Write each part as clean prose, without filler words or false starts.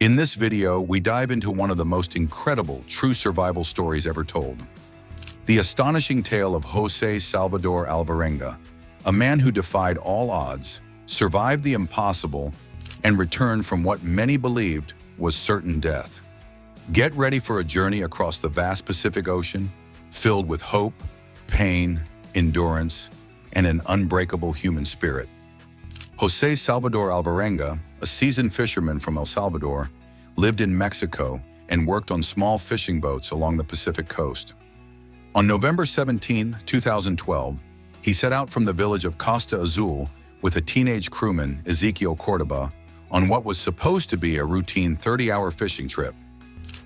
In this video, we dive into one of the most incredible true survival stories ever told. The astonishing tale of José Salvador Alvarenga, a man who defied all odds, survived the impossible, and returned from what many believed was certain death. Get ready for a journey across the vast Pacific Ocean, filled with hope, pain, endurance, and an unbreakable human spirit. José Salvador Alvarenga, a seasoned fisherman from El Salvador, lived in Mexico and worked on small fishing boats along the Pacific coast. On November 17, 2012, he set out from the village of Costa Azul with a teenage crewman, Ezequiel Cordoba, on what was supposed to be a routine 30-hour fishing trip.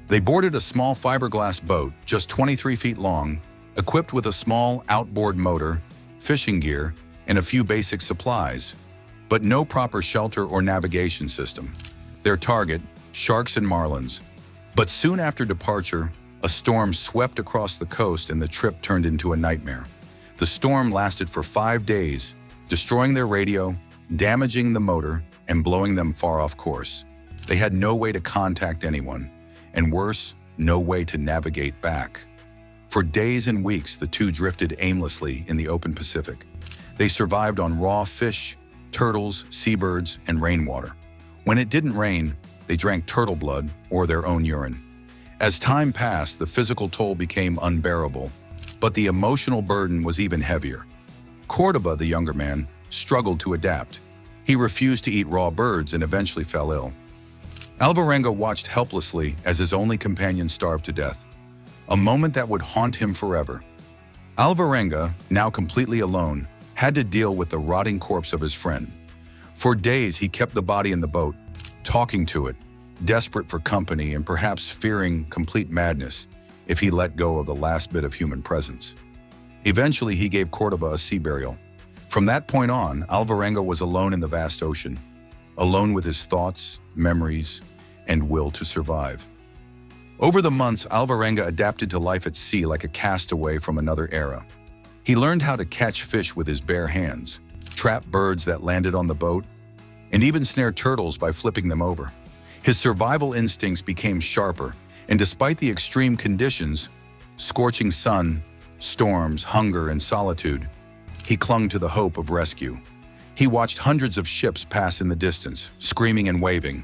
They boarded a small fiberglass boat just 23 feet long, equipped with a small outboard motor, fishing gear, and a few basic supplies, but no proper shelter or navigation system. Their target, sharks and marlins. But soon after departure, a storm swept across the coast and the trip turned into a nightmare. The storm lasted for 5 days, destroying their radio, damaging the motor, and blowing them far off course. They had no way to contact anyone, and worse, no way to navigate back. For days and weeks, the two drifted aimlessly in the open Pacific. They survived on raw fish, turtles, seabirds, and rainwater. When it didn't rain, they drank turtle blood or their own urine. As time passed, the physical toll became unbearable, but the emotional burden was even heavier. Cordoba, the younger man, struggled to adapt. He refused to eat raw birds and eventually fell ill. Alvarenga watched helplessly as his only companion starved to death, a moment that would haunt him forever. Alvarenga, now completely alone, had to deal with the rotting corpse of his friend. For days, he kept the body in the boat, talking to it, desperate for company and perhaps fearing complete madness if he let go of the last bit of human presence. Eventually, he gave Cordoba a sea burial. From that point on, Alvarenga was alone in the vast ocean, alone with his thoughts, memories, and will to survive. Over the months, Alvarenga adapted to life at sea like a castaway from another era. He learned how to catch fish with his bare hands, trap birds that landed on the boat, and even snare turtles by flipping them over. His survival instincts became sharper, and despite the extreme conditions, scorching sun, storms, hunger, and solitude, he clung to the hope of rescue. He watched hundreds of ships pass in the distance, screaming and waving,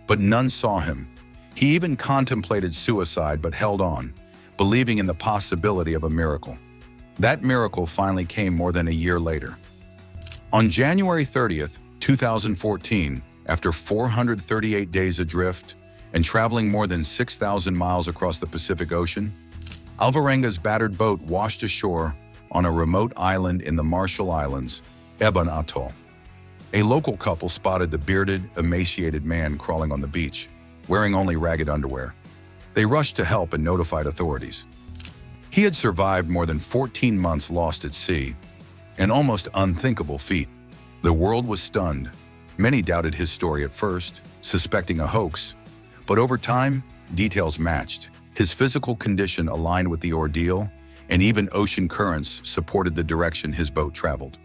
but none saw him. He even contemplated suicide but held on, believing in the possibility of a miracle. That miracle finally came more than a year later. On January 30th, 2014, after 438 days adrift and traveling more than 6,000 miles across the Pacific Ocean, Alvarenga's battered boat washed ashore on a remote island in the Marshall Islands, Ebon Atoll. A local couple spotted the bearded, emaciated man crawling on the beach, wearing only ragged underwear. They rushed to help and notified authorities. He had survived more than 14 months lost at sea, an almost unthinkable feat. The world was stunned. Many doubted his story at first, suspecting a hoax, but over time, details matched. His physical condition aligned with the ordeal, and even ocean currents supported the direction his boat traveled.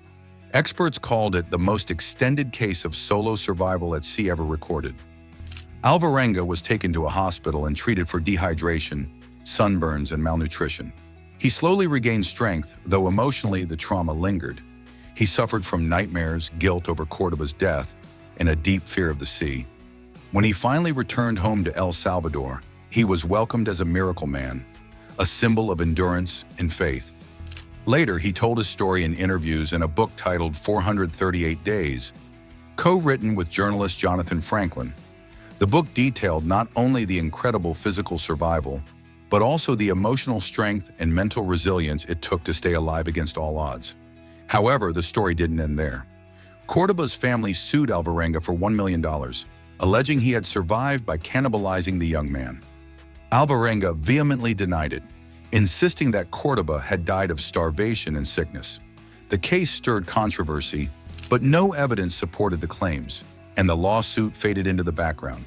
Experts called it the most extended case of solo survival at sea ever recorded. Alvarenga was taken to a hospital and treated for dehydration, sunburns, and malnutrition. He slowly regained strength, though emotionally the trauma lingered. He suffered from nightmares, guilt over Cordoba's death, and a deep fear of the sea. When he finally returned home to El Salvador, he was welcomed as a miracle man, a symbol of endurance and faith. Later, he told his story in interviews in a book titled 438 Days, co-written with journalist Jonathan Franklin. The book detailed not only the incredible physical survival, but also the emotional strength and mental resilience it took to stay alive against all odds. However, the story didn't end there. Cordoba's family sued Alvarenga for $1 million, alleging he had survived by cannibalizing the young man. Alvarenga vehemently denied it, insisting that Cordoba had died of starvation and sickness. The case stirred controversy, but no evidence supported the claims, and the lawsuit faded into the background.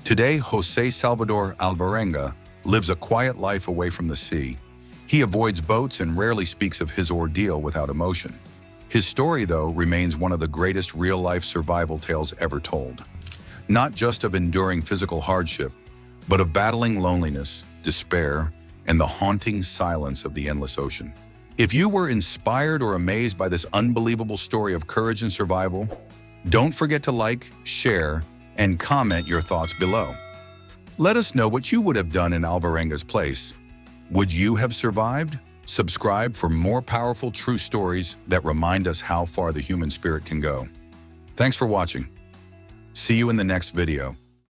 Today, José Salvador Alvarenga lives a quiet life away from the sea. He avoids boats and rarely speaks of his ordeal without emotion. His story, though, remains one of the greatest real-life survival tales ever told. not just of enduring physical hardship, but of battling loneliness, despair, and the haunting silence of the endless ocean. If you were inspired or amazed by this unbelievable story of courage and survival, don't forget to like, share, and comment your thoughts below. Let us know what you would have done in Alvarenga's place. Would you have survived? Subscribe for more powerful true stories that remind us how far the human spirit can go. Thanks for watching. See you in the next video.